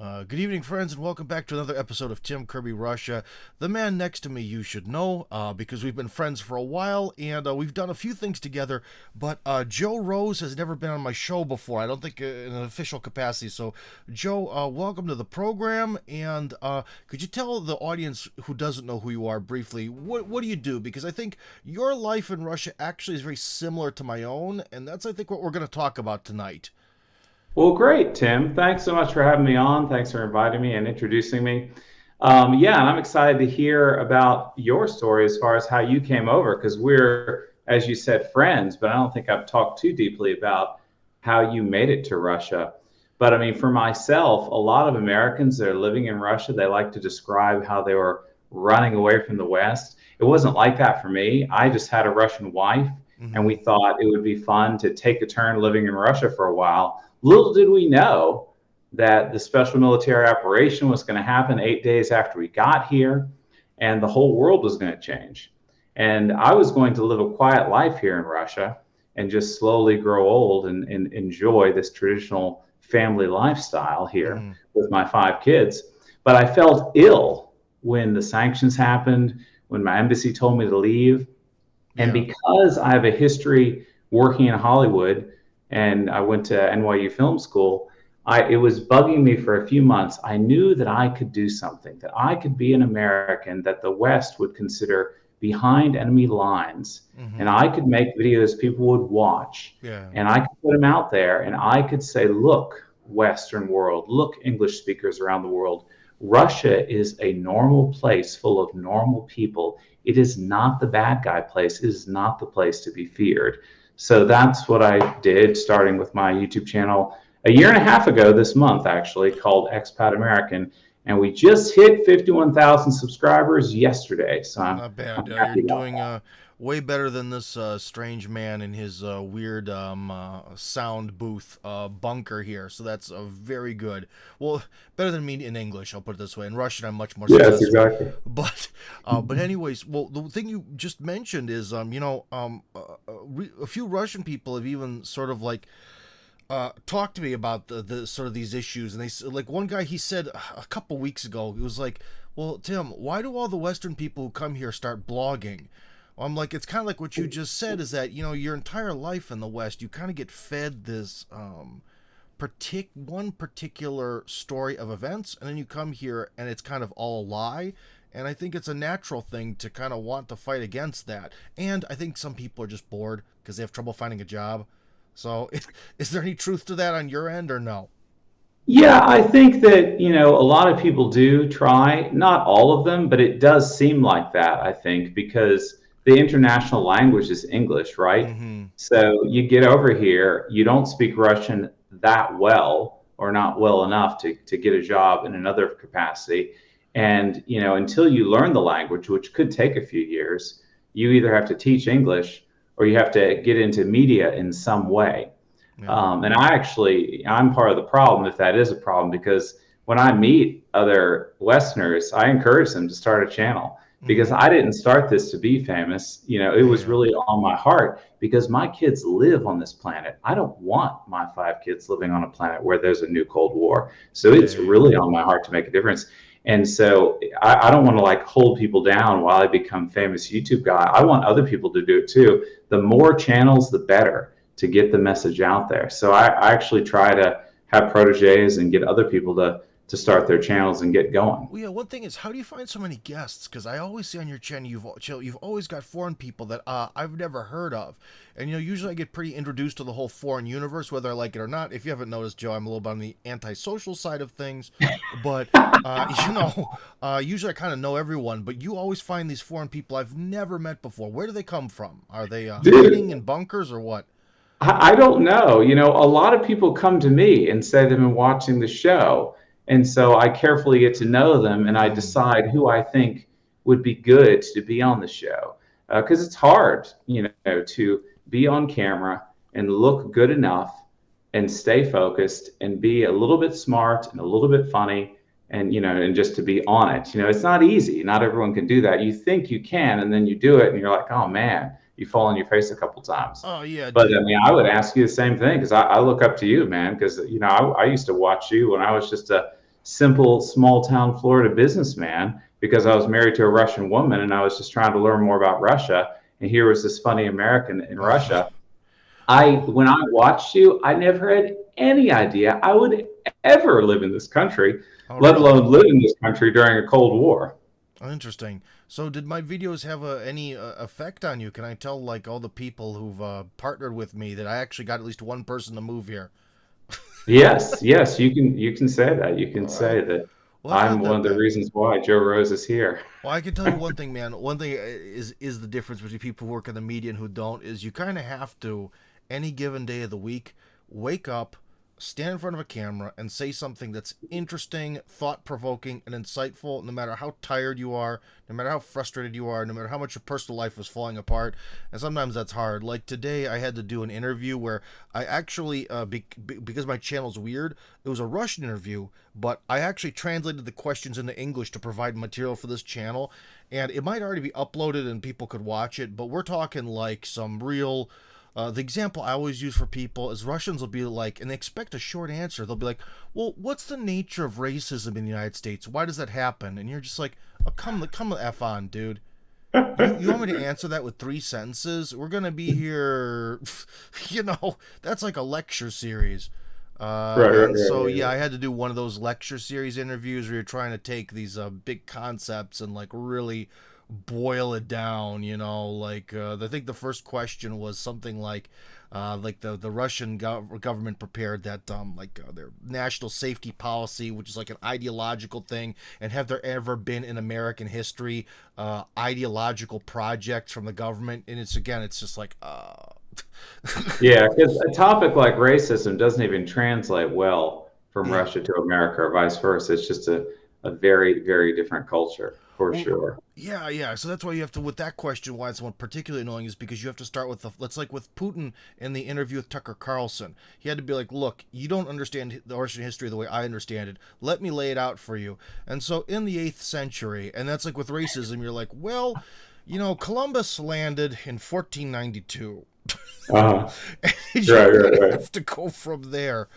Good evening, friends, and welcome back to another episode of Kirby Russia. The man next to me you should know because we've been friends for a while and we've done a few things together, but Joe Rose has never been on my show before, I don't think in an official capacity. So, Joe, welcome to the program, and could you tell the audience who doesn't know who you are briefly, what do you do? Because I think your life in Russia actually is very similar to my own, and that's, I think, what we're going to talk about tonight. Well, great, Tim. Thanks so much for having me on. Thanks for inviting me and introducing me. Yeah, and I'm excited to hear about your story as far as how you came over, because we're, as you said, friends, but I don't think I've talked too deeply about how you made it to Russia. But I mean, for myself, a lot of Americans that are living in Russia, they like to describe how they were running away from the West. It wasn't like that for me. I just had a Russian wife, and Mm-hmm. we thought it would be fun to take a turn living in Russia for a while. Little did we know that the special military operation was going to happen 8 days after we got here, and the whole world was going to change. And I was going to live a quiet life here in Russia and just slowly grow old and enjoy this traditional family lifestyle here Mm-hmm. with my 5 kids. But I felt ill when the sanctions happened, when my embassy told me to leave. And Yeah. because I have a history working in Hollywood and I went to NYU Film School, it was bugging me for a few months. I knew that I could do something, that I could be an American that the West would consider behind enemy lines. And Mm-hmm. I could make videos people would watch. Yeah. And I could put them out there and I could say, look, Western world, look, English speakers around the world. Russia is a normal place full of normal people. It is not the bad guy place. It is not the place to be feared. So that's what I did, starting with my YouTube channel a year and a half ago this month, actually, called Expat American. And we just hit 51,000 subscribers yesterday. So Not I'm bad. You're happy about doing way better than this strange man in his weird sound booth bunker here. So that's very good. Well, better than me in English. I'll put it this way. In Russian, I'm much more that. Yes, successful. exactly. But anyways, well, the thing you just mentioned is a few Russian people have even sort of like talked to me about the sort of these issues, and like one guy, he said a couple weeks ago, he was like, well, Tim, why do all the Western people who come here start blogging? I'm like, it's kind of like what you just said, is that, your entire life in the West, you kind of get fed this one particular story of events, and then you come here and it's kind of all a lie. And I think it's a natural thing to kind of want to fight against that. And I think some people are just bored because they have trouble finding a job. So, is there any truth to that on your end, or no? Yeah, I think that, a lot of people do try, not all of them, but it does seem like that, I think, because the international language is English, right? Mm-hmm. So you get over here, you don't speak Russian that well or not well enough to get a job in another capacity. And, until you learn the language, which could take a few years, you either have to teach English or you have to get into media in some way. Yeah. And I'm part of the problem if that is a problem, because when I meet other Westerners, I encourage them to start a channel because Mm-hmm. I didn't start this to be famous. It was Yeah. really on my heart because my kids live on this planet. I don't want my 5 kids living on a planet where there's a new Cold War. So Yeah. it's Yeah. Yeah. really on my heart to make a difference. And so I don't want to like hold people down while I become famous YouTube guy. I want other people to do it too. The more channels, the better to get the message out there. So I actually try to have proteges and get other people to start their channels and get going. Well, yeah. One thing is, how do you find so many guests? Because I always see on your channel, you've always got foreign people that I've never heard of, and usually I get pretty introduced to the whole foreign universe, whether I like it or not. If you haven't noticed, Joe, I'm a little bit on the antisocial side of things, but usually I kind of know everyone. But you always find these foreign people I've never met before. Where do they come from? Are they Dude, hiding in bunkers or what? I don't know. A lot of people come to me and say they've been watching the show. And so I carefully get to know them and I Mm, decide who I think would be good to be on the show. Because it's hard, to be on camera and look good enough and stay focused and be a little bit smart and a little bit funny and just to be on it. It's not easy. Not everyone can do that. You think you can, and then you do it and you're like, oh man, you fall on your face a couple times. oh yeah, But I mean, I would ask you the same thing because I look up to you, man. Because I used to watch you when I was just a simple small town Florida businessman because I was married to a Russian woman and I was just trying to learn more about Russia. And here was this funny American in Oh, Russia. When I watched you, I never had any idea I would ever live in this country, oh, let really? alone live in this country during a Cold War. Oh, interesting. So, did my videos have any effect on you? Can I tell like all the people who've partnered with me that I actually got at least one person to move here? Yes, yes, you can say that. You can All right. say that Well, that's I'm not one that of the bad. reasons why Joe Rose is here. Well, I can tell you one thing, man. One thing is the difference between people who work in the media and who don't is you kind of have to, any given day of the week, wake up, stand in front of a camera, and say something that's interesting, thought provoking, and insightful. No matter how tired you are, no matter how frustrated you are, no matter how much your personal life is falling apart, and sometimes that's hard. Like today, I had to do an interview where I actually, because my channel's weird, it was a Russian interview, but I actually translated the questions into English to provide material for this channel, and it might already be uploaded and people could watch it, but we're talking like some real. The example I always use for people is Russians will be like, and they expect a short answer. They'll be like, "Well, what's the nature of racism in the United States? Why does that happen?" And you're just like, "Oh, come the f on, dude. You want me to answer that with 3 sentences? We're gonna be here, That's like a lecture series." Right, right, And right, so right, yeah, I right. had to do one of those lecture series interviews where you're trying to take these big concepts and like really boil it down. Like I think the first question was something like the Russian government prepared that their national safety policy, which is like an ideological thing, and have there ever been in American history ideological projects from the government? And it's just like Yeah, because a topic like racism doesn't even translate well from yeah. Russia to America or vice versa. It's just a very, very different culture for Well, sure. yeah, yeah. So that's why you have to, with that question, why it's one particularly annoying is because you have to start with let's like with Putin in the interview with Tucker Carlson. He had to be like, look, you don't understand the Russian history the way I understand it. Let me lay it out for you. And so in the 8th century, and that's like with racism, you're like, well, Columbus landed in 1492. Uh-huh. And you Right, kind right, of right. have to go from there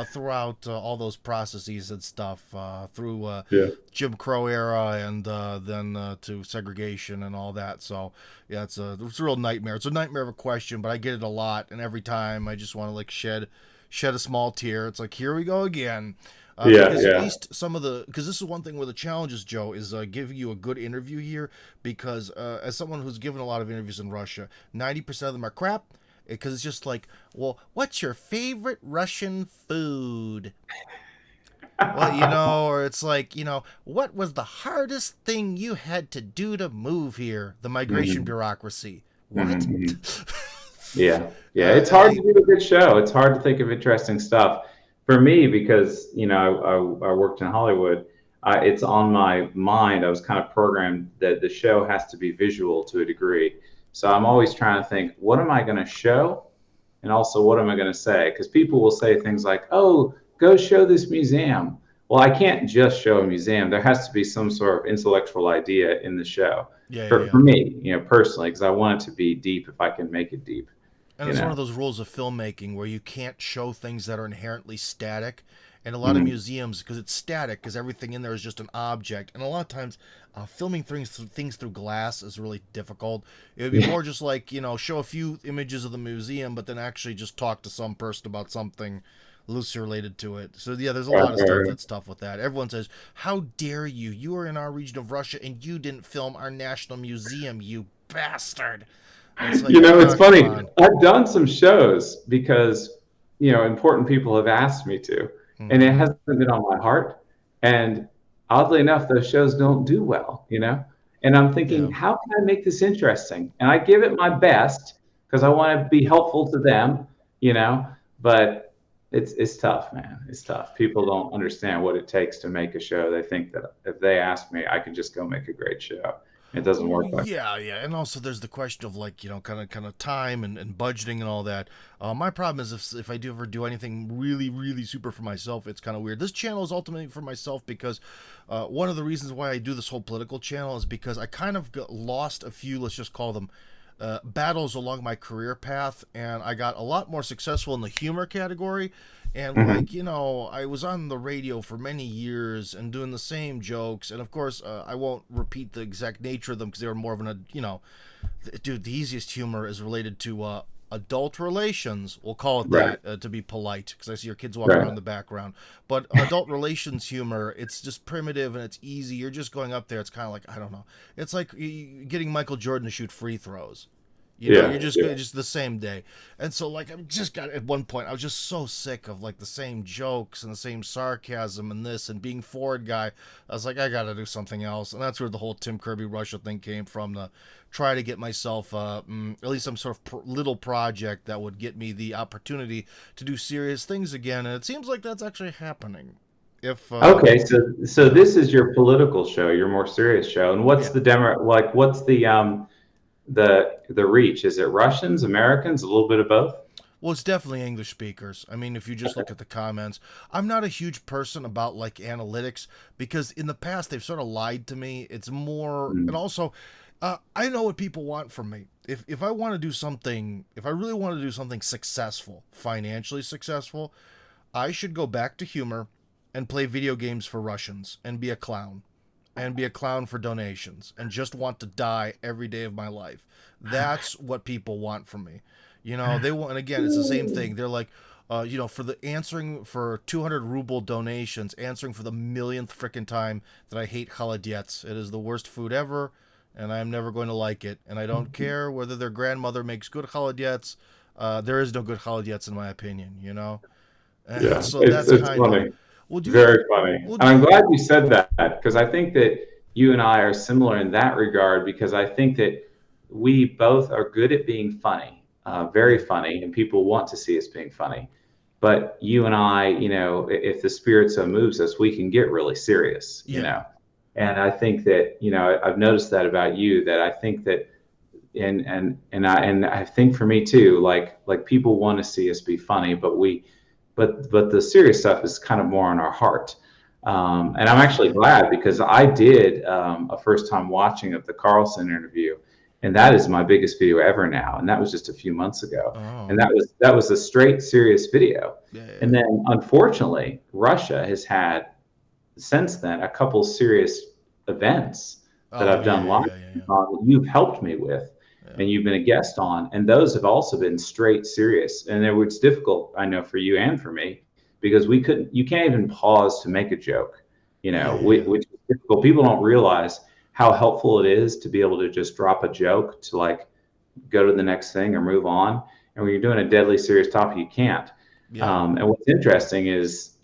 throughout all those processes and stuff through Yeah. Jim Crow era and then to segregation and all that. So yeah, it's a real nightmare. It's a nightmare of a question, but I get it a lot, and every time I just want to like shed a small tear. It's like here we go again. Yeah, Because at yeah. least because this is one thing where the challenges, Joe, is giving you a good interview here. Because as someone who's given a lot of interviews in Russia, 90% of them are crap because it's just like, well, what's your favorite Russian food? Well, or it's like, what was the hardest thing you had to do to move here? The migration Mhm, bureaucracy. mhm, What? mhm. Yeah, yeah. It's hard I, to do a good show. It's hard to think of interesting stuff. For me, because I worked in Hollywood, it's on my mind. I was kind of programmed that the show has to be visual to a degree. So I'm always trying to think, what am I going to show? And also, what am I going to say? Because people will say things like, "Oh, go show this museum." Well, I can't just show a museum. There has to be some sort of intellectual idea in the show yeah, yeah, for yeah. me, personally, because I want it to be deep if I can make it deep, And you it's one of know. those rules of filmmaking where you can't show things that are inherently static. And a lot of Mhm. museums, because it's static, because everything in there is just an object. And a lot of times, filming things through glass is really difficult. It would be Yeah, more just like, show a few images of the museum, but then actually just talk to some person about something loosely related to it. So, yeah, there's a right, lot of stuff right, that's tough with that. Everyone says, how dare you? You are in our region of Russia and you didn't film our national museum, you bastard. It's right. like, It's come funny. on. I've done some shows because, important people have asked me to, and it Mm-hmm. hasn't been on my heart. And oddly enough, those shows don't do well. And I'm thinking, Yeah. how can I make this interesting? And I give it my best because I want to be helpful to them, but it's tough, man. It's tough. People don't understand what it takes to make a show. They think that if they ask me, I can just go make a great show. It doesn't Well, work like yeah, yeah, and also there's the question of like kind of time and budgeting and all that. My problem is if I do ever do anything really really super for myself, it's kind of weird. This channel is ultimately for myself because one of the reasons why I do this whole political channel is because I kind of got lost a few, let's just call them battles along my career path, and I got a lot more successful in the humor category. And Hmm. like, you know, I was on the radio for many years and doing the same jokes. And of course, I won't repeat the exact nature of them because they were more of an, you know, dude, the easiest humor is related to adult relations. We'll call it Right. that to be polite, because I see your kids walking around Right. in the background. But adult relations humor, it's just primitive and it's easy. You're just going up there. It's kind of like, I don't know. It's like getting Michael Jordan to shoot free throws. You know, Yeah. you're just Yeah. just the same day. And so like I just got at one point I was just so sick of like the same jokes and the same sarcasm and this and being forward guy. I was like, I got to do something else. And that's where the whole Tim Kirby Russia thing came from, to try to get myself at least some sort of little project that would get me the opportunity to do serious things again. And it seems like that's actually happening. If Okay, so yeah, this is your political show, your more serious show, and what's yeah. the demo like? What's the reach? Is it Russians, Americans, a little bit of both? Well, it's definitely English speakers. I mean, if you just look at the comments, I'm not a huge person about like analytics, because in the past they've sort of lied to me. It's more, and Mm. also, I know what people want from me. If I want to do something, if I really want to do something successful, financially successful, I should go back to humor and play video games for Russians and be a clown and be a clown for donations and just want to die every day of my life. That's what people want from me. You know, they want, and again, it's the same thing. They're like, you know, for the answering for 200 ruble donations, answering for the millionth freaking time that I hate chaladiets. It is the worst food ever, and I'm never going to like it. And I don't care whether their grandmother makes good chaladiets. There is no good chaladiets in my opinion, you know? And Yeah, so it's that's it's kind of, funny. well, do you, Very funny. well, And do I'm you, glad you said that because I think that you and I are similar in that regard because I think that we both are good at being funny, very yeah, funny, and people want to see us being funny. But you and I, if the spirit so moves us, we can get really serious, yeah, And I think that, I've noticed that about you, that I think that and I think for me too, like people want to see us be funny, but the serious stuff is kind of more on our heart. And I'm actually definitely. glad because I did a first time watching of the Carlson interview, and that is my biggest video ever now, and that was just a few months ago, and Oh, that was a straight serious video. yeah, yeah, And yeah. then unfortunately, Russia has had since then a couple serious events that Oh, I've yeah, done yeah, live yeah, yeah, that you've helped me with yeah. and you've been a guest on, and those have also been straight serious. And it was difficult, I know, for you and for me, because you can't even pause to make a joke, Yeah, yeah, yeah. which is difficult. People don't realize how helpful it is to be able to just drop a joke to like go to the next thing or move on. And when you're doing a deadly serious topic, you can't. Yeah. And what's interesting is,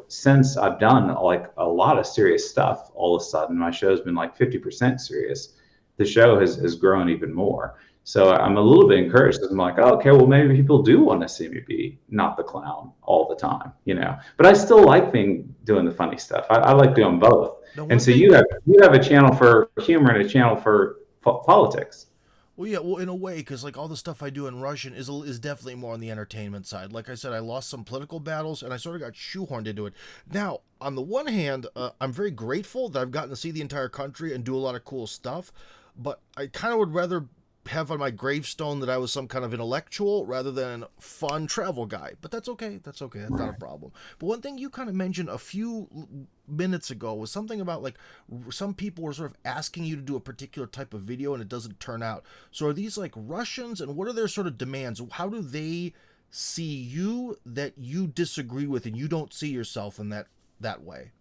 since I've done like a lot of serious stuff, all of a sudden my show's been like 50% serious. The show has grown even more. So I'm a little bit encouraged because I'm like, oh, okay, well, maybe people do want to see me be not the clown all the time. But I still like doing the funny stuff. I like doing both. The And one so thing, you have a channel for humor and a channel for politics. well, yeah, well, in a way, because like all the stuff I do in Russian is definitely more on the entertainment side. Like I said, I lost some political battles, and I sort of got shoehorned into it. Now, on the one hand, I'm very grateful that I've gotten to see the entire country and do a lot of cool stuff, but I kind of would rather have on my gravestone that I was some kind of intellectual rather than fun travel guy. But that's okay. That's okay. That's not a problem. But one thing you kind of mentioned a few minutes ago was something about like some people were sort of asking you to do a particular type of video and it doesn't turn out. So are these like Russians, and what are their sort of demands? How do they see you that you disagree with and you don't see yourself in that way?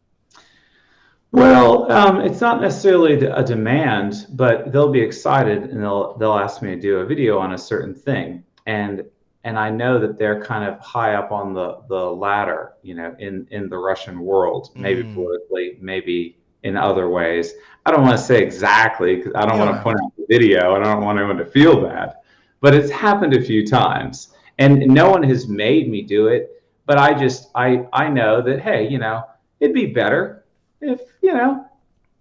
Well, it's not necessarily a demand, but they'll be excited and they'll ask me to do a video on a certain thing, and I know that they're kind of high up on the ladder, in the Russian world, maybe Mm, politically, maybe in other ways. I don't want to say exactly because I don't you don't want to have point to. out the video and I don't want anyone to feel bad, but it's happened a few times, and no one has made me do it. But I know that hey, it'd be better if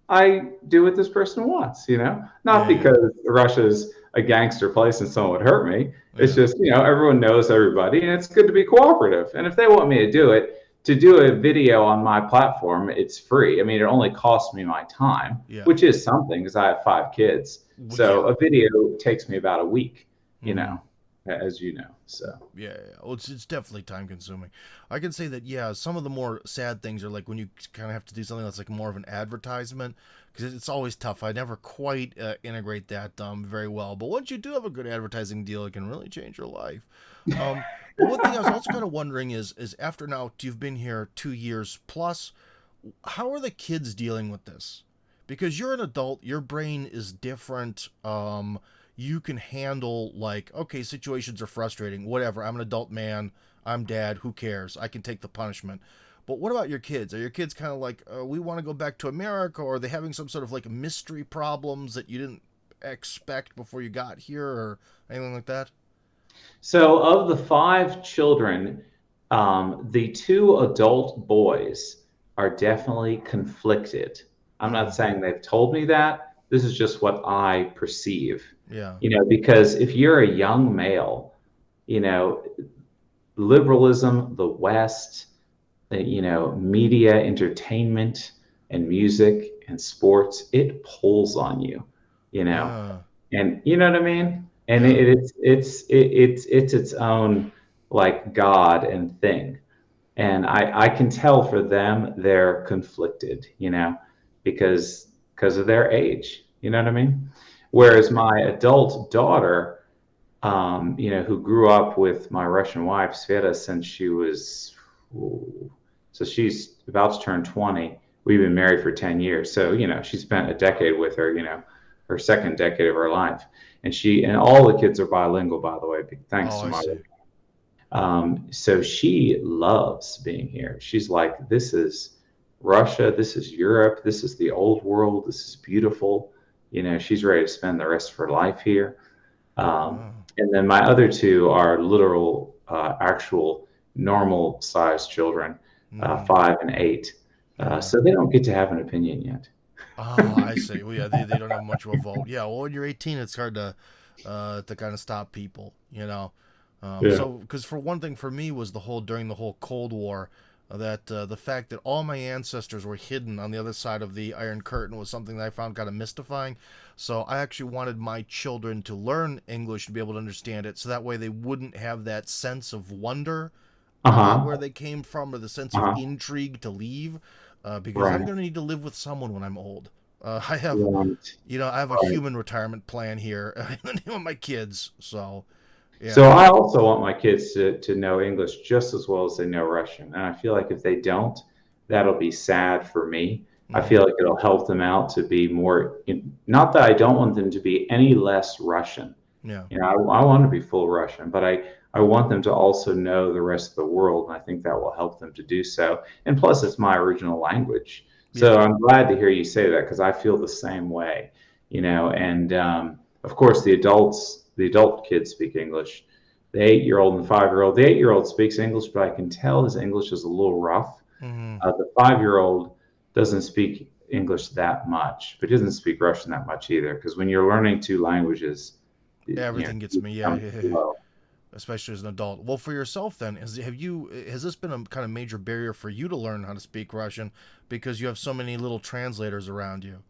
I do what this person wants. Not Yeah, yeah, because Russia's a gangster place and someone would hurt me. It's yeah, just everyone knows everybody, and it's good to be cooperative. And if they want me to do it, to do a video on my platform, it's free. I mean, it only costs me my time, yeah, which is something because I have 5 kids. Well, So yeah. a video takes me about a week, you Mm-hmm. know, as you know. So Yeah, yeah, yeah. Well, it's definitely time consuming. I can say that yeah, some of the more sad things are like when you kind of have to do something that's like more of an advertisement because it's always tough. I never quite integrate that very well, but once you do have a good advertising deal, it can really change your life. But one thing I was also kind of wondering is after now you've been here 2 years plus, how are the kids dealing with this? Because you're an adult, your brain is different. You can handle like, okay, situations are frustrating, whatever. I'm an adult man. I'm dad. Who cares? I can take the punishment. But what about your kids? Are your kids kind of like, we want to go back to America, or are they having some sort of like mystery problems that you didn't expect before you got here, or anything like that? So, of the five children, the two adult boys are definitely conflicted. I'm not Mm-hmm. saying they've told me that. This is just what I perceive. Yeah. Because if you're a young male, you know, liberalism, the West, media, entertainment, and music and sports, it pulls on you, you know Uh, and you know what I mean. And yeah. it's its own like God and thing. And I can tell for them they're conflicted, because of their age. You know what I mean? Yeah. Whereas my adult daughter, who grew up with my Russian wife Sveta since she was, ooh, so she's about to turn 20. We've been married for 10 years. So, she spent a decade with her, her second decade of her life. And all the kids are bilingual, by the way, thanks Oh, to I my see. so she loves being here. She's like, this is Russia, this is Europe, this is the old world, this is beautiful. She's ready to spend the rest of her life here. Um, Oh. and then my other two are literal, actual, normal sized children, Mm-hmm. 5 and 8. Yeah. So they don't get to have an opinion yet. Oh, I see. Well, yeah, they don't have much of a vote. Yeah, well, when you're 18, it's hard to kind of stop people, you know. Yeah. So, because for one thing, for me was the whole during the whole Cold War, that the fact that all my ancestors were hidden on the other side of the Iron Curtain was something that I found kind of mystifying. So, I actually wanted my children to learn English to be able to understand it, so that way they wouldn't have that sense of wonder Uh about huh. where they came from or the sense Uh of huh. intrigue to leave, because I'm Right. going to need to live with someone when I'm old. I have, Right. I have a Right. human retirement plan here in the name of my kids. So, So yeah. I also want my kids to know English just as well as they know Russian. And I feel like if they don't, that'll be sad for me. I Mm-hmm. feel like it'll help them out to be more, not that I don't want them to be any less Russian. Yeah. I want to be full Russian, but I want them to also know the rest of the world. And I think that will help them to do so. And plus, it's my original language. So Yeah. I'm glad to hear you say that because I feel the same way, and of course, the adult kids speak English. The 8-year-old and the 5-year-old. The 8-year-old speaks English, but I can tell his English is a little rough. Mm-hmm. The 5-year-old doesn't speak English that much, but he doesn't speak Russian that much either. Because when you're learning two languages, Everything gets you me. become Yeah. slow. Especially as an adult. Well, for yourself then, has this been a kind of major barrier for you to learn how to speak Russian because you have so many little translators around you?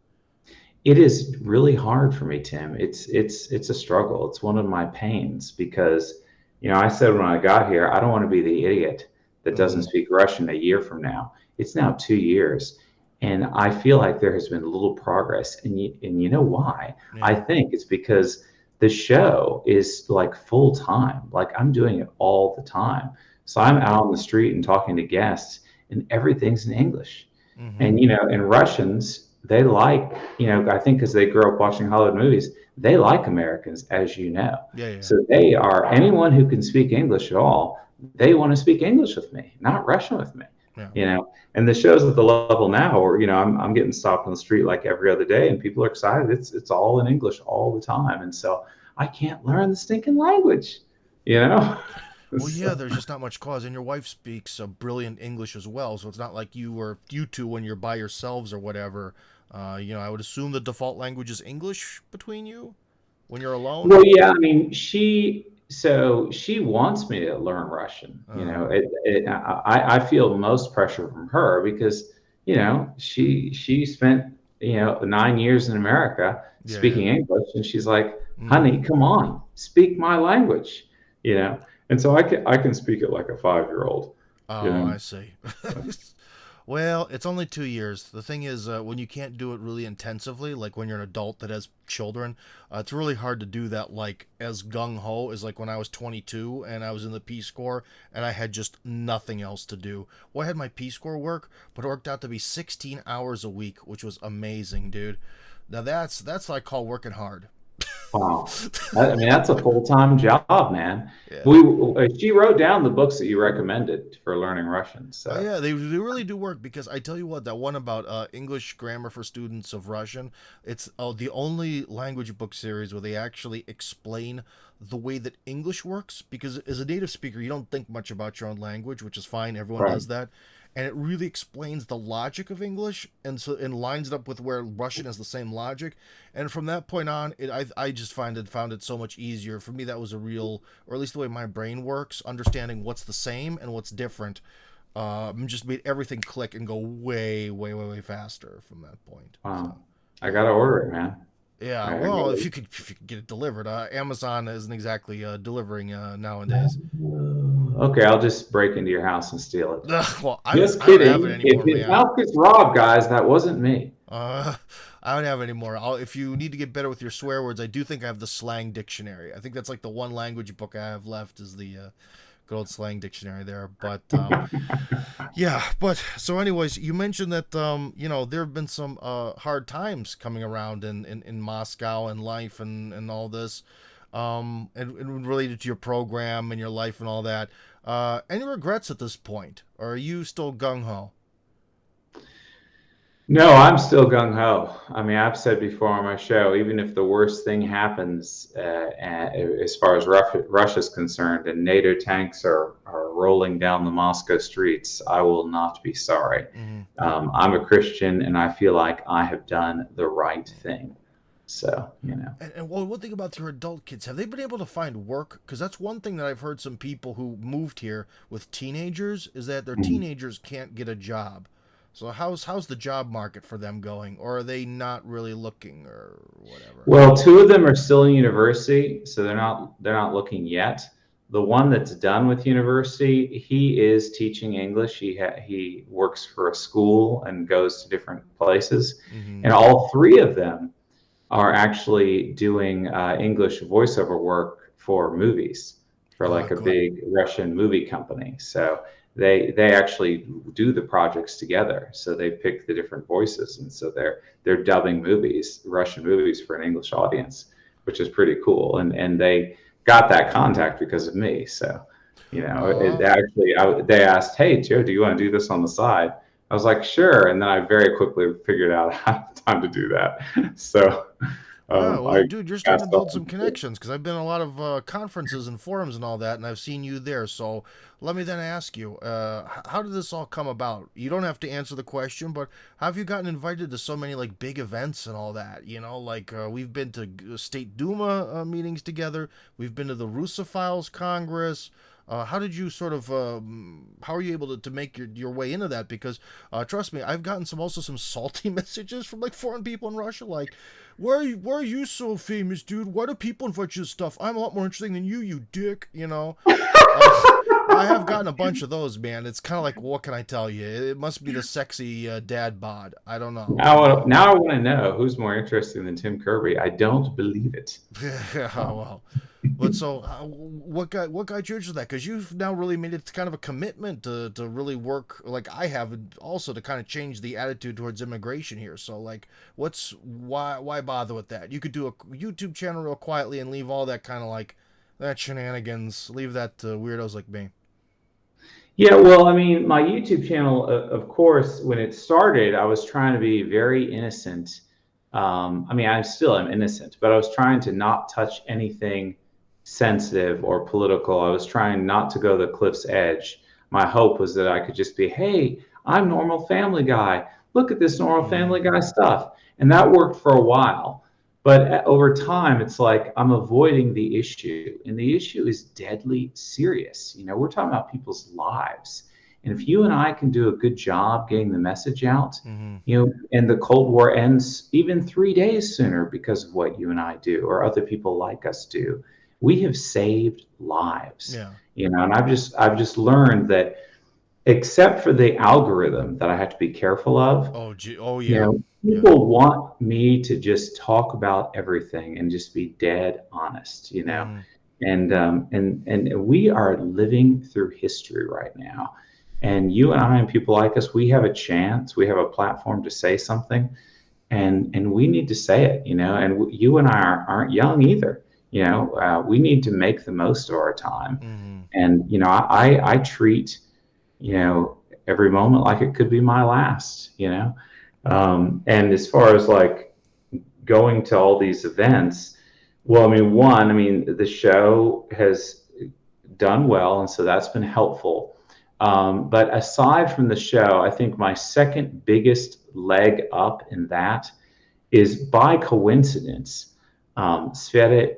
It is really hard for me, Tim. It's a struggle. It's one of my pains because, I said when I got here, I don't want to be the idiot that doesn't Mm-hmm. speak Russian a year from now. It's now 2 years, and I feel like there has been little progress. And you know why? I Yeah. think it's because the show is like full time. Like I'm doing it all the time. So I'm out on the street and talking to guests, and everything's in English. Mm-hmm. And Russians, they like, I think because they grew up watching Hollywood movies, they like Americans, as you know. Yeah. Yeah. So they are anyone who can speak English at all, they want to speak English with me, not Russian with me. Yeah. And the show's at the level now where, I'm getting stopped on the street like every other day and people are excited. It's all in English all the time. And so I can't learn the stinking language, you know? Well, yeah, So, there's just not much cause, and your wife speaks brilliant English as well, so it's not like you two when you're by yourselves or whatever. I would assume the default language is English between you when you're alone. well, yeah, I mean, she wants me to learn Russian. Uh, I feel most pressure from her because, she spent 9 years in America Yeah, yeah. speaking English, and she's like, Mm. "Honey, come on, speak my language," you know. And so I can speak it like a 5-year-old, you Oh, know. I see. Well, it's only 2 years. The thing is, when you can't do it really intensively, like when you're an adult that has children, it's really hard to do that, like as gung ho as like when I was 22 and I was in the Peace Corps and I had just nothing else to do. Well, I had my Peace Corps work, but it worked out to be 16 hours a week, which was amazing, dude. Now that's what I call working hard. Wow. I mean, that's a full-time job, man. Yeah. She wrote down the books that you recommended for learning Russian. Oh So, yeah, they really do work because I tell you what, that one about English grammar for students of Russian, it's the only language book series where they actually explain the way that English works. Because as a native speaker, you don't think much about your own language, which is fine. Everyone right. does that, and it really explains the logic of English and lines it up with where Russian has the same logic. And from that point on, I just found it so much easier for me. That was a real, or at least the way my brain works, understanding what's the same and what's different just made everything click and go way, way, way, way faster from that point. So Wow. I gotta order it, man. yeah, I well, gotta. if you could get it delivered, Amazon isn't exactly delivering nowadays. Okay, I'll just break into your house and steal it. Well, Just I don't have it kidding. If anymore, his man. mouth gets robbed, guys, that wasn't me. Uh, I don't have it anymore. If you need to get better with your swear words, I do think I have the slang dictionary. I think that's like the one language book I have left is the good old slang dictionary there. But yeah, but so anyways, you mentioned that there have been some hard times coming around in Moscow and life and all this, and related to your program and your life and all that. Any regrets at this point, or are you still gung ho? No, I'm still gung ho. I mean, I've said before on my show, even if the worst thing happens, as far as Russia's concerned, and NATO tanks are rolling down the Moscow streets, I will not be sorry. Mm-hmm. I'm a Christian, and I feel like I have done the right thing. So, And well, one thing about your adult kids, have they been able to find work? Because that's one thing that I've heard some people who moved here with teenagers is that their Mhm. teenagers can't get a job. So how's the job market for them going, or are they not really looking, or whatever? Well, two of them are still in university, so they're not looking yet. The one that's done with university, he is teaching English. He works for a school and goes to different places, Mm-hmm. and all three of them are actually doing English voiceover work for movies for like a Good. big Russian movie company. So they actually do the projects together. So they pick the different voices, and so they're dubbing movies, Russian movies, for an English audience, which is pretty cool. And they got that contact because of me. So it Oh, actually they asked, "Hey Joe, do you want to do this on the side?" I was like, "Sure," and then I very quickly figured out how time to do that. So yeah. Well, I dude, you're starting to asked build off. some connections because I've been in a lot of conferences and forums and all that, and I've seen you there. So let me then ask you, how did this all come about? You don't have to answer the question, but how have you gotten invited to so many like big events and all that? Like we've been to State Duma meetings together. We've been to the Russophiles Congress. How did you sort of how are you able to make your way into that? Because trust me, I've gotten some salty messages from like foreign people in Russia, like why are you so famous, dude? Why do people invite you to stuff? I'm a lot more interesting than you dick. Uh, I have gotten a bunch of those, man. It's kind of like, what can I tell you? It must be the sexy dad bod. I don't know. Now I want to know who's more interesting than Tim Kirby. I don't believe it. Yeah, Um, well, but so what got you interested in that? Because you've now really made it kind of a commitment to really work like I have, and also to kind of change the attitude towards immigration here. So like, why bother with that? You could do a YouTube channel real quietly and leave all that kind of like that shenanigans. Leave that to weirdos like me. Yeah, well, I mean, my YouTube channel, of course, when it started, I was trying to be very innocent. I mean, I still am innocent, but I was trying to not touch anything sensitive or political. I was trying not to go the cliff's edge. My hope was that I could just be, hey, I'm normal family guy. Look at this normal Mm-hmm. family guy stuff. And that worked for a while. But over time, it's like I'm avoiding the issue. And the issue is deadly serious. We're talking about people's lives. And if you and I can do a good job getting the message out, Mm-hmm. and the Cold War ends even 3 days sooner because of what you and I do or other people like us do, we have saved lives. Yeah. And I've just learned that except for the algorithm that I have to be careful of, Oh, gee. Oh, yeah. Yeah. people want me to just talk about everything and just be dead honest, Mm-hmm. and we are living through history right now. And you and I and people like us, we have a chance, we have a platform to say something, and we need to say it, and you and I aren't young either. We need to make the most of our time. Mm-hmm. And I treat you know, every moment like it could be my last. And as far as like going to all these events, well, the show has done well, and so that's been helpful. But aside from the show, I think my second biggest leg up in that is by coincidence. Sveta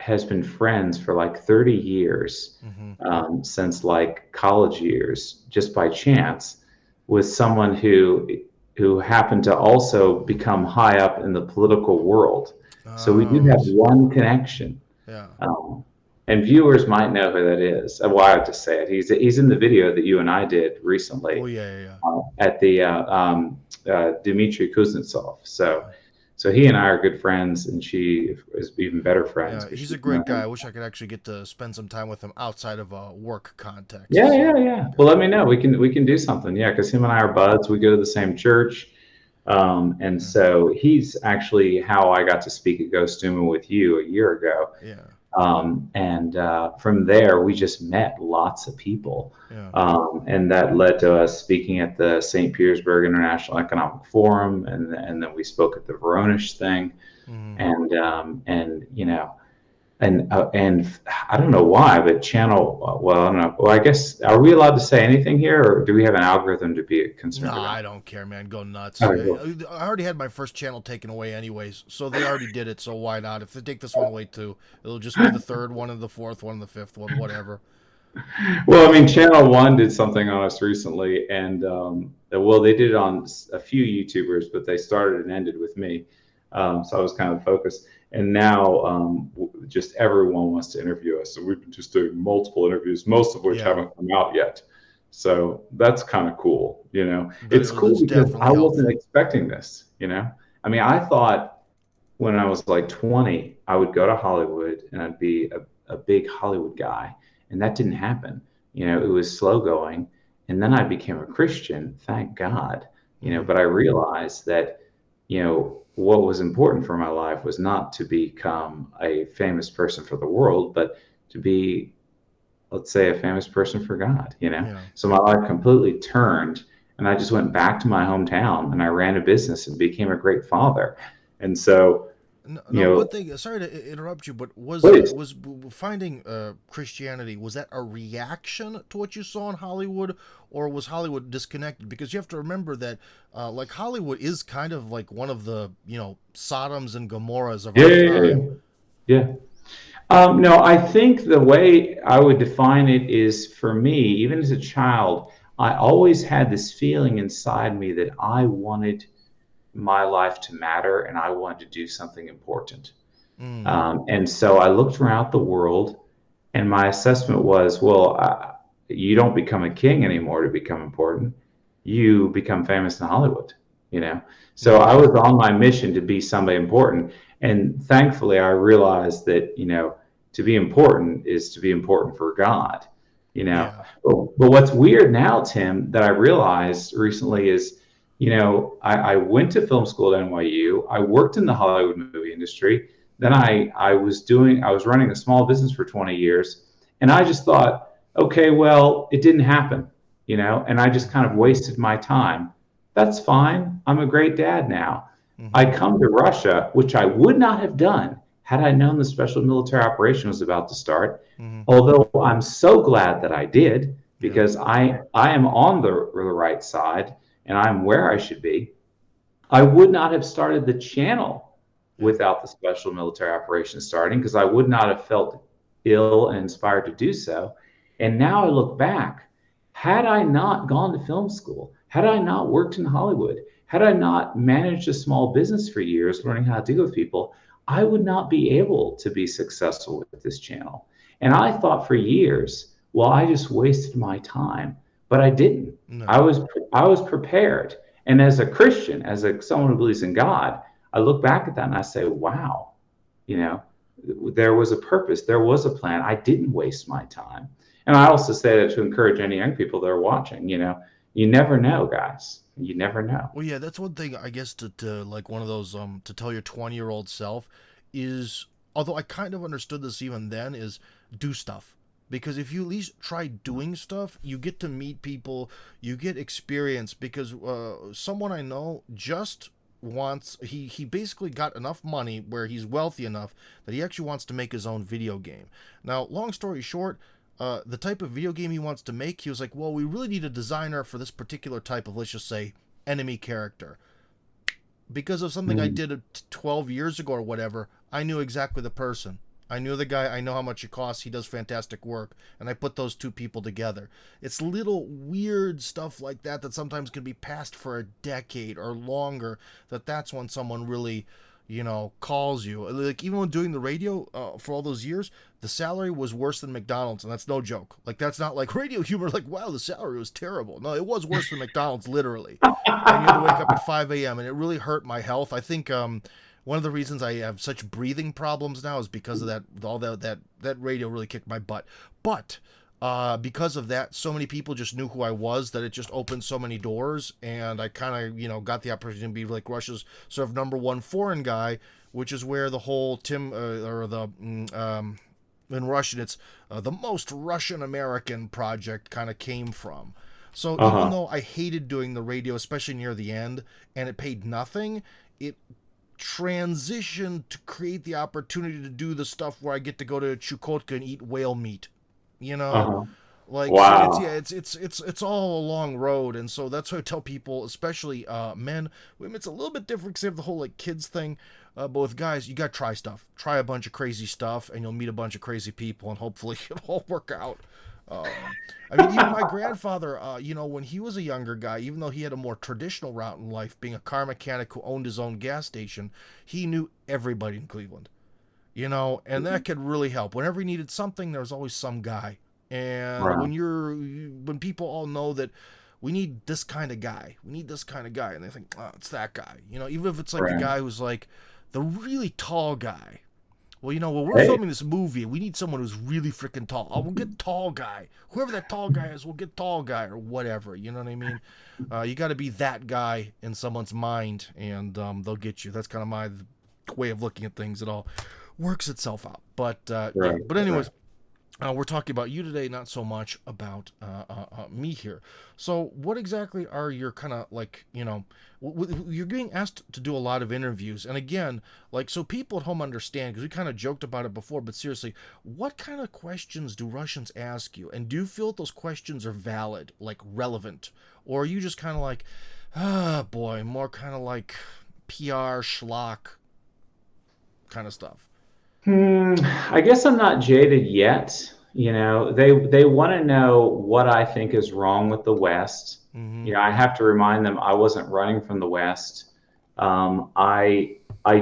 has been friends for like 30 years, Mm-hmm. since like college years, just by chance, with someone who happened to also become high up in the political world. So we do Oh, I have see. one connection. Yeah. Um, and viewers might know who that is. Well, I have to say it. He's in the video that you and I did Oh, recently, yeah, yeah, yeah. at the Dmitry Kuznetsov. So, Yeah. so he and I are good friends, and she is even better friends Yeah, because he's a she's great known guy. him. I wish I could actually get to spend some time with him outside of a work Yeah, context. yeah, So, yeah. yeah. Well, let me know. We can do something. Yeah, because him and I are buds. We go to the same church, and Yeah. so he's actually how I got to speak at Ghost Dooming with you a year ago. Yeah. And from there, we just met lots of people. Yeah. And that led to us speaking at the St. Petersburg International Economic Forum, and then we spoke at the Voronezh thing, Mm-hmm. and I don't know why, but channel. Well, I don't know. Well, I guess, are we allowed to say anything here, or do we have an algorithm to be No, concerned I about? don't care, man. Go nuts. All right, cool. I already had my first channel taken away, anyways, so they already did it. So why not? If they take this one away too, it'll just be the third one and the fourth one and the fifth one, whatever. Well, Channel One did something on us recently, and well, they did it on a few YouTubers, but they started and ended with me, so I was kind of focused. And now, just everyone wants to interview us, so we've been just doing multiple interviews, most of which Yeah, haven't come out yet. So that's kind of cool. It's cool that's because definitely I wasn't helpful. expecting this. I thought when I was like 20, I would go to Hollywood and I'd be a big Hollywood guy. And that didn't happen. It was slow going. And then I became a Christian, thank God. Hmm. But I realized that, what was important for my life was not to become a famous person for the world, but to be, let's say, a famous person for God. Yeah. So my life completely turned, and I just went back to my hometown and I ran a business and became a great father. And so, No, you no, one know, thing. Sorry to interrupt you, but please. was finding Christianity, was that a reaction to what you saw in Hollywood, or was Hollywood disconnected? Because you have to remember that, like Hollywood is kind of like one of the Sodoms and Gomorrahs of Yeah, our yeah, yeah, time. yeah. No, I think the way I would define it is, for me, even as a child, I always had this feeling inside me that I wanted my life to matter and I wanted to do something important. Mm, And so I looked around the world, and my assessment was, well, you don't become a king anymore to become important. You become famous in Hollywood, you know? So mm, I was on my mission to be somebody important. And thankfully, I realized that, to be important is to be important for God, you know? yeah, But what's weird now, Tim, that I realized recently is, I went to film school at NYU. I worked in the Hollywood movie industry. Then I was running a small business for 20 years, and I just thought, okay, well, it didn't happen, and I just mm, kind of wasted my time. That's fine. I'm a great dad now. I mm-hmm, come to Russia, which I would not have done had I known the special military operation was about to start. mm-hmm, Although I'm so glad that I did, yeah, because I am on the right side and I'm where I should be. I would not have started the channel yeah, without the special military operation starting, because I would not have felt ill and inspired to do so. And now I look back, Had I not gone to film school, had I not worked in Hollywood, had I not managed a small business for years learning how to deal with people, I would not be able to be successful with this channel. And I thought for years, well, I just wasted my time, but I didn't. I No. was I was prepared. And as a Christian, someone who believes in God, I look back at that and I say, wow, you know, there was a purpose, there was a plan. I didn't waste my time. And I also say that to encourage any young people that are watching, you never know, guys. You never know. Well, yeah, that's one thing I guess to like one of those to tell your 20-year-old self is, although I kind of understood this even then, is do stuff. Because if you at least try doing stuff, you get to meet people, you get experience. Because someone I know just wants, he basically got enough money where he's wealthy enough that he actually wants to make his own video game. Now, long story short, the type of video game he wants to make, he was like, well, we really need a designer for this particular type of, let's just say, enemy character. Because of something I Mm. did 12 years ago or whatever, I knew exactly the person. I knew the guy, I know how much it costs, he does fantastic work, and I put those two people together. It's little weird stuff like that that sometimes can be passed for a decade or longer, that's when someone really, calls you. Like, even when doing the radio for all those years, the salary was worse than McDonald's, and that's no joke. Like, that's not like radio humor, like, wow, the salary was terrible. No, it was worse than McDonald's, literally. And you had to wake up at 5 a.m., and it really hurt my health. I think one of the reasons I have such breathing problems now is because of that. All that radio really kicked my butt. But because of that, so many people just knew who I was that it just opened so many doors, and I kind of got the opportunity to be like Russia's sort of number one foreign guy, which is where the whole Tim or the in Russian it's the most Russian American project kind of came from. So even Uh-huh. though I hated doing the radio, especially near the end, and it paid nothing, it transitioned to create the opportunity to do the stuff where I get to go to Chukotka and eat whale meat. You know, Uh-huh. like so it's yeah, Wow. it's all a long road, and so that's what I tell people, especially men, women. It's a little bit different because they have the whole like kids thing. But with guys, you got to try stuff. Try a bunch of crazy stuff, and you'll meet a bunch of crazy people, and hopefully it'll all work out. I mean, even my grandfather, when he was a younger guy, even though he had a more traditional route in life, being a car mechanic who owned his own gas station, he knew everybody in Cleveland. And that could really help. Whenever he needed something, there was always some guy. And Right. when people all know that we need this kind of guy, we need this kind of guy, and they think, oh, it's that guy. Even if it's like the Right. guy who's like the really tall guy. Well, we're Hey. filming this movie. We need someone who's really freaking tall. Oh, we'll get tall guy. Whoever that tall guy is, we'll get tall guy or whatever. You know what I mean? You got to be that guy in someone's mind, and they'll get you. That's kind of my way of looking at things. It all works itself out. But yeah. Right. But Right. anyways, we're talking about you today, not so much about me here. So, what exactly are your kind of like, you're being asked to do a lot of interviews. And again, like, so people at home understand, because we kind of joked about it before, but seriously, what kind of questions do Russians ask you? And do you feel that those questions are valid, like relevant? Or are you just kind of like, ah, boy, more kind of like PR schlock kind of stuff? I guess I'm not jaded yet. They want to know what I think is wrong with the West. Mm I have to remind them I wasn't running from the West. I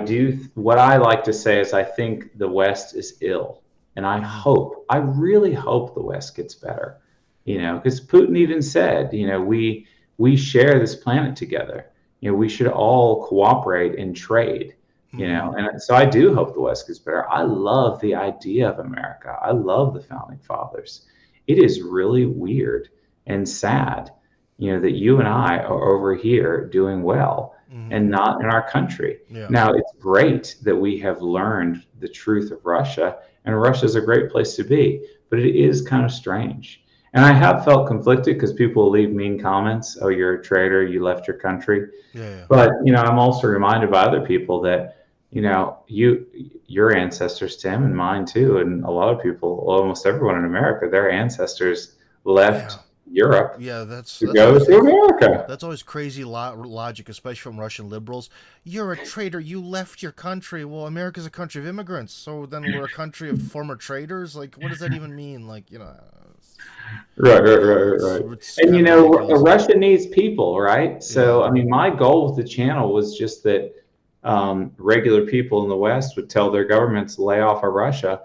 do what I like to say is I think the West is ill, and hmm. Mm I really hope the West gets better. Because Putin even said, we share this planet together. We should all cooperate and trade. hmm. Mm hmm. And so I do hope the West gets better. I love the idea of America. I love the founding fathers. It is really weird and sad, that you and I are over here doing well Mm hmm. and not in our country. Yeah. Now, it's great that we have learned the truth of Russia, and Russia is a great place to be, but it is kind of strange. And I have felt conflicted because people leave mean comments. Oh, you're a traitor. You left your country. Yeah. Yeah. But I'm also reminded by other people that your ancestors, Tim, and mine too, and a lot of people, almost everyone in America, their ancestors Yeah. left Europe Yeah, that's to that's go always to America. that's always crazy logic, especially from Russian liberals. You're a traitor. You left your country. Well, America's a country of immigrants, so then we're a country of former traitors. Like, what does that even mean? Like, Right. It's And kind you of know, ridiculous. Russia needs people, right? Yeah. So, I mean, my goal with the channel was just that regular people in the West would tell their governments to lay off of Russia,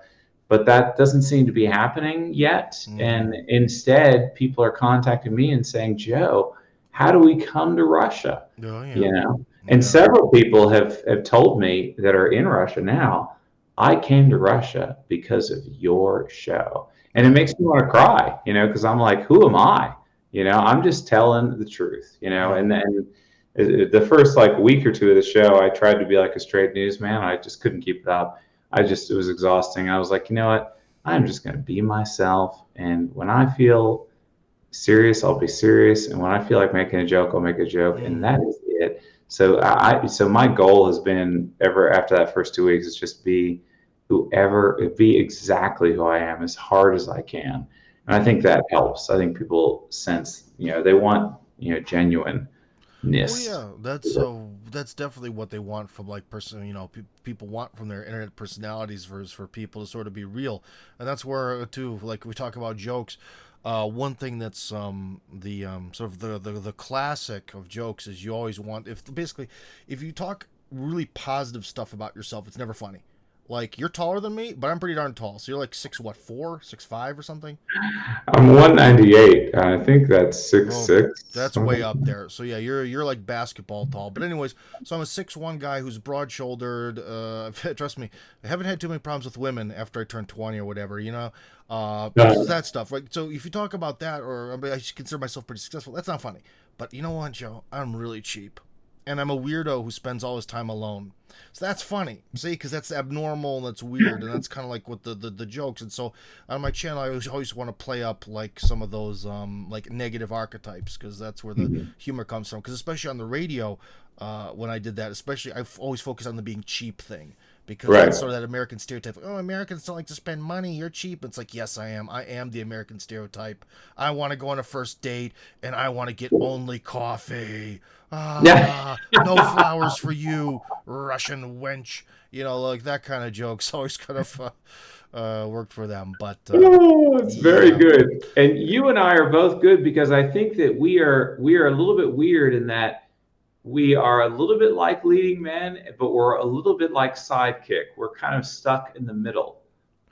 but that doesn't seem to be happening yet. And Mm-hmm. instead, people are contacting me and saying, Joe, how do we come to Russia? Oh You yeah. know, and Yeah. several people have told me that are in Russia now, I came to Russia because of your show. And it Yeah. makes me want to cry, you know, because I'm like, who am I? You know, I'm just telling the truth, you know, Yeah. and then the first like week or two of the show, I tried to be like a straight newsman. I just couldn't keep it up. It was exhausting. I was like, you know what? I'm just going to be myself. And when I feel serious, I'll be serious. And when I feel like making a joke, I'll make a joke. And that Mm-hmm. is it. So my goal has been ever after that first 2 weeks is just be exactly who I am as hard as I can. And I think Mm-hmm. that helps. I think people sense, you know, they want, you know, genuineness. Well, yeah, that's definitely what they want from like person. People want from their internet personalities for people to sort of be real, and that's where too, like we talk about jokes. One thing that's the sort of the classic of jokes is you always want if you talk really positive stuff about yourself, it's never funny. Like you're taller than me, but I'm pretty darn tall. So you're like 6'4", 6'5" or something. I'm 198. I think that's six Oh, six. that's way up there. So yeah, you're like basketball tall. But anyways, so I'm a 6'1" guy who's broad shouldered. Trust me, I haven't had too many problems with women after I turned 20 or whatever. So that stuff, right? So if you talk about that, or I mean, I consider myself pretty successful, that's not funny. But you know what, Joe? I'm really cheap, and I'm a weirdo who spends all his time alone. So that's funny, see, because that's abnormal and that's weird, and that's kind of like what the jokes. And so on my channel, I always want to play up like some of those like negative archetypes because that's where the Mhm. humor comes from. Because especially on the radio, when I did that, especially I've always focused on the being cheap thing because Right. that's sort of that American stereotype. Oh, Americans don't like to spend money. You're cheap. It's like, yes, I am. I am the American stereotype. I want to go on a first date and I want to get only coffee. Yeah. No flowers for you, Russian wench. Like that kind of jokes always kind of worked for them. But Oh, it's very yeah, good. And you and I are both good because I think that we are a little bit weird in that we are a little bit like leading men, but we're a little bit like sidekick. We're kind of stuck in the middle.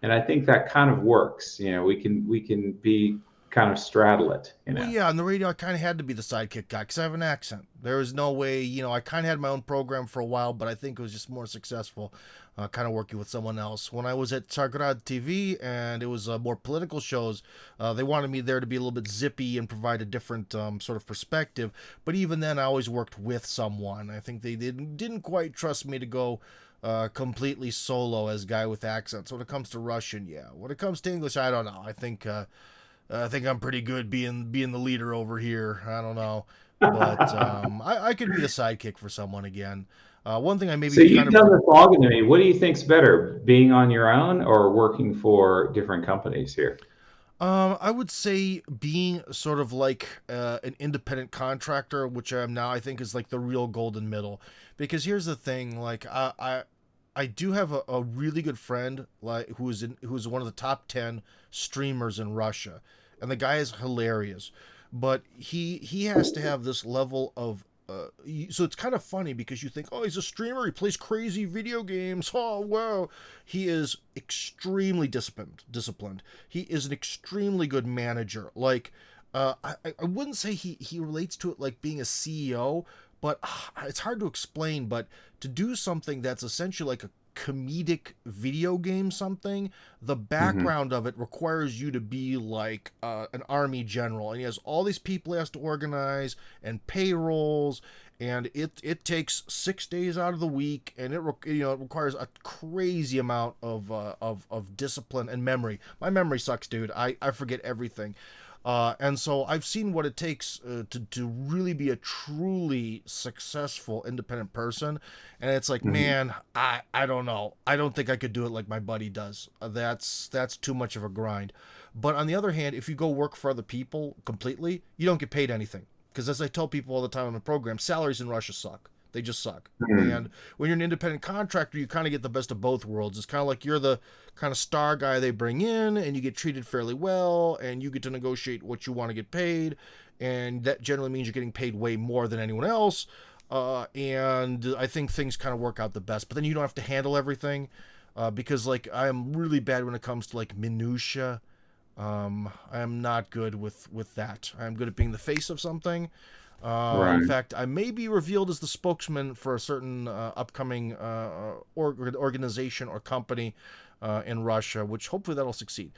And I think that kind of works. You know, we can be kind of straddle it, you well, know. yeah, on the radio, I kind of had to be the sidekick guy because I have an accent. There was no way, I kind of had my own program for a while, but I think it was just more successful kind of working with someone else. When I was at Tsargrad TV and it was more political shows, they wanted me there to be a little bit zippy and provide a different sort of perspective. But even then, I always worked with someone. I think they didn't quite trust me to go completely solo as guy with accents. When it comes to Russian, yeah. When it comes to English, I don't know. I think I'm pretty good being the leader over here. I don't know, but I could be the sidekick for someone again. One thing I maybe So kind you've of done the talking to me. What do you think's better, being on your own or working for different companies here? I would say being sort of like an independent contractor, which I am now, I think is like the real golden middle. Because here's the thing, like I do have a really good friend like who's one of the top 10 streamers in Russia, and the guy is hilarious, but he has to have this level of so it's kind of funny because you think, oh, he's a streamer, he plays crazy video games. Oh, wow. He is extremely disciplined. He is an extremely good manager. Like, I wouldn't say he relates to it like being a CEO, but it's hard to explain. But to do something that's essentially like a comedic video game something, the Hmm. background of it requires you to be like an army general, and he has all these people he has to organize and payrolls, and it takes 6 days out of the week, and it requires a crazy amount of discipline and memory. My memory sucks, dude. I forget everything. And so I've seen what it takes to really be a truly successful independent person. And it's like, Hmm. man, I don't know. I don't think I could do it like my buddy does. That's too much of a grind. But on the other hand, if you go work for other people completely, you don't get paid anything. Because as I tell people all the time on the program, salaries in Russia suck. They just suck. Hmm. And when you're an independent contractor, you kind of get the best of both worlds. It's kind of like you're the kind of star guy they bring in, and you get treated fairly well, and you get to negotiate what you want to get paid, and that generally means you're getting paid way more than anyone else. And I think things kind of work out the best. But then you don't have to handle everything, because like I am really bad when it comes to like minutia. I am not good with that. I'm good at being the face of something. In Right. fact, I may be revealed as the spokesman for a certain upcoming organization or company in Russia, which hopefully that'll succeed,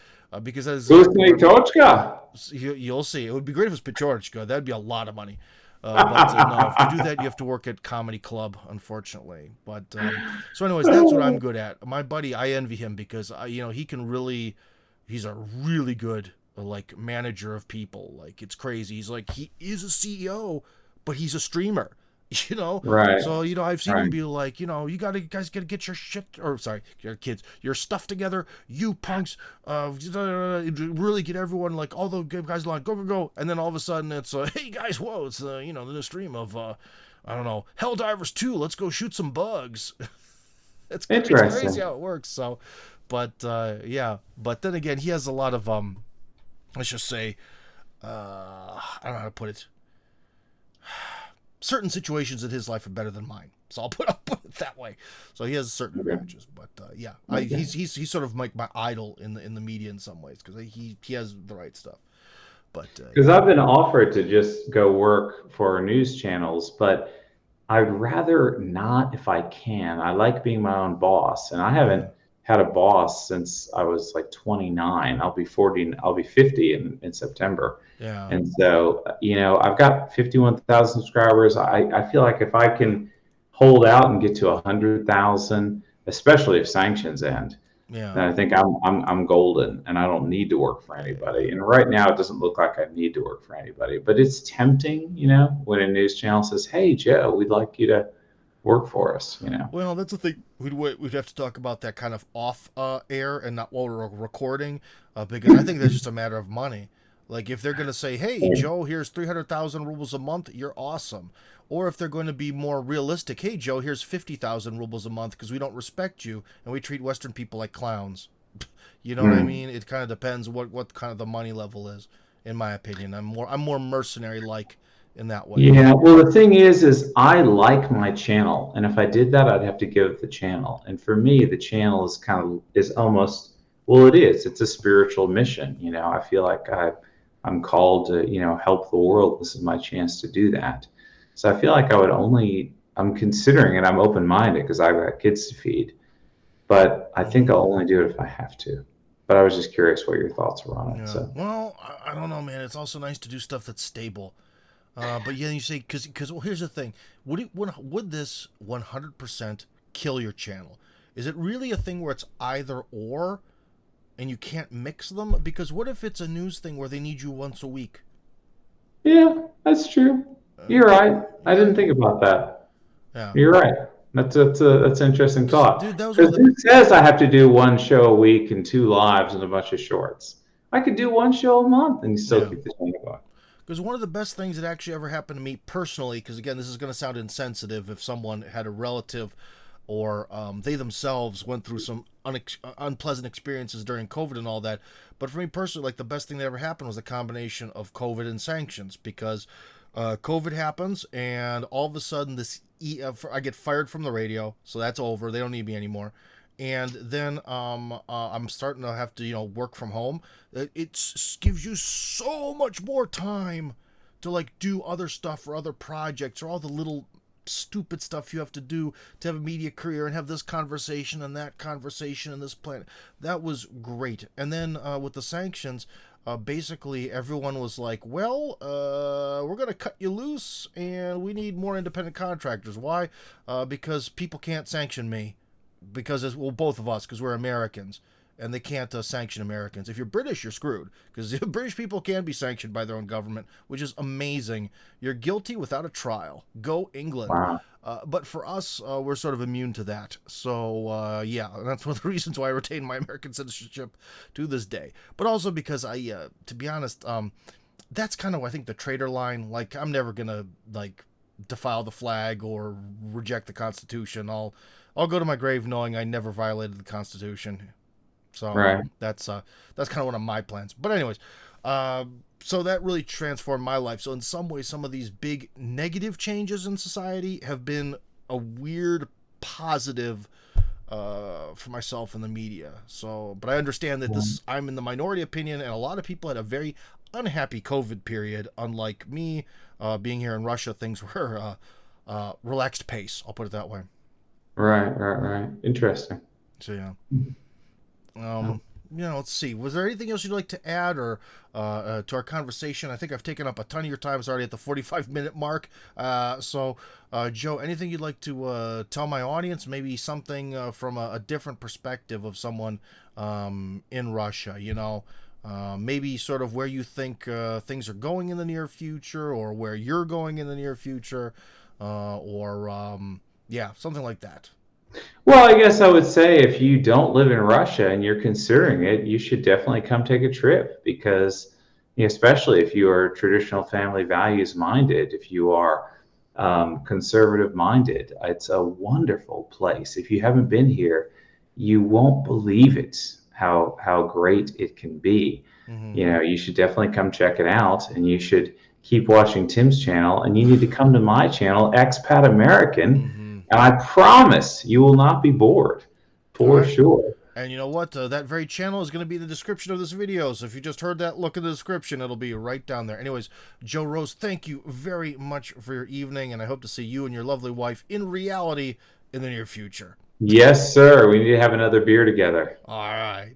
because that is exactly Boosty what Tochka. you'll see. It would be great if it was Pechorchka. That'd be a lot of money. But no, to do that, you have to work at comedy club, unfortunately. But so, anyways, that's what I'm good at. My buddy, I envy him because he can really, he's a really good like manager of people. Like it's crazy. He's like he is a CEO, but he's a streamer. Right. So I've seen him Right. be like, guys gotta get your shit, or sorry, your kids, your stuff together, you punks, really get everyone, like all the good guys like go go go, and then all of a sudden it's hey guys, whoa, it's the new stream of I don't know, Helldivers 2, let's go shoot some bugs. It's crazy Interesting. how it works. So, but yeah, but then again, he has a lot of let's just say, I don't know how to put it. Certain situations in his life are better than mine. So I'll put it that way. So he has certain Okay. advantages, but yeah, Okay. he's sort of like my idol in the media in some ways because he has the right stuff. But Because yeah, I've been offered to just go work for news channels, but I'd rather not if I can. I like being my own boss, and I haven't yeah, had a boss since I was like 29. I'll be 40, I'll be 50 in September. yeah, And so, I've got 51,000 subscribers. I feel like if I can hold out and get to 100,000, especially if sanctions end, yeah. then I think I'm golden, and I don't need to work for anybody. And right now, it doesn't look like I need to work for anybody. But it's tempting, when a news channel says, "Hey, Joe, we'd like you to work for us." Well, that's the thing. We'd have to talk about that kind of off air and not while we're recording, because I think that's just a matter of money. Like if they're gonna say, "Hey, Joe, here's 300,000 rubles a month," you're awesome. Or if they're going to be more realistic, "Hey, Joe, here's 50,000 rubles a month because we don't respect you and we treat Western people like clowns." You know what I Hmm. mean? It kind of depends what kind of the money level is. In my opinion, I'm more mercenary like in that way. Yeah, well, the thing is I like my channel, and if I did that, I'd have to give the channel. And for me, the channel is almost, well, it is. It's a spiritual mission. I feel like I'm called to help the world. This is my chance to do that. So I feel like I'm considering it. I'm open minded because I've got kids to feed, but I think Hmm. I'll only do it if I have to. But I was just curious what your thoughts were on it. Yeah. So. Well, I don't know, man. It's also nice to do stuff that's stable. But yeah, you say because well, here's the thing: would this 100% kill your channel? Is it really a thing where it's either or, and you can't mix them? Because what if it's a news thing where they need you once a week? Yeah, that's true. You're Okay, right. I yeah, didn't think about that. yeah, You're right. That's an interesting thought. dude. That was one Because of the who says I have to do one show a week and two lives and a bunch of shorts? I could do one show a month and still yeah. keep the channel going. Because one of the best things that actually ever happened to me personally, because again, this is going to sound insensitive if someone had a relative or they themselves went through some unpleasant experiences during COVID and all that. But for me personally, like the best thing that ever happened was a combination of COVID and sanctions because COVID happens and all of a sudden I get fired from the radio, so that's over. They don't need me anymore. And then I'm starting to have to work from home. It gives you so much more time to like do other stuff or other projects or all the little stupid stuff you have to do to have a media career and have this conversation and that conversation and this plan. That was great. And then with the sanctions, basically everyone was like, well, we're going to cut you loose and we need more independent contractors. Why? Because people can't sanction me because well, both of us, because we're Americans, and they can't sanction Americans. If you're British, you're screwed because British people can be sanctioned by their own government, which is amazing. You're guilty without a trial. Go England. Wow. But for us, we're sort of immune to that. So yeah, that's one of the reasons why I retain my American citizenship to this day. But also because to be honest, that's kind of I think the traitor line. Like I'm never gonna like defile the flag or reject the Constitution. I'll go to my grave knowing I never violated the Constitution. So Right. that's kind of one of my plans. But anyways, uh, so that really transformed my life. So in some ways, some of these big negative changes in society have been a weird positive for myself in the media. So, but I understand that I'm in the minority opinion, and a lot of people had a very unhappy COVID period. Unlike me, being here in Russia, things were relaxed pace. I'll put it that way. Right. Right. Right. Interesting. So yeah. Oh. Let's see. Was there anything else you'd like to add or to our conversation? I think I've taken up a ton of your time. It's already at the 45-minute mark. Joe, anything you'd like to tell my audience? Maybe something from a different perspective of someone in Russia. Maybe sort of where you think things are going in the near future, or where you're going in the near future, or something like that. Well, I guess I would say if you don't live in Russia and you're considering it, you should definitely come take a trip because, especially if you are traditional family values minded, if you are conservative minded, it's a wonderful place. If you haven't been here, you won't believe it, how great it can be. Mm-hmm. You should definitely come check it out, and you should keep watching Tim's channel, and you need to come to my channel, Expat American. Mm-hmm. And I promise you will not be bored, for sure. And you know what? That very channel is going to be in the description of this video. So if you just heard that, look in the description. It'll be right down there. Anyways, Joe Rose, thank you very much for your evening. And I hope to see you and your lovely wife in reality in the near future. Yes, sir. We need to have another beer together. All right.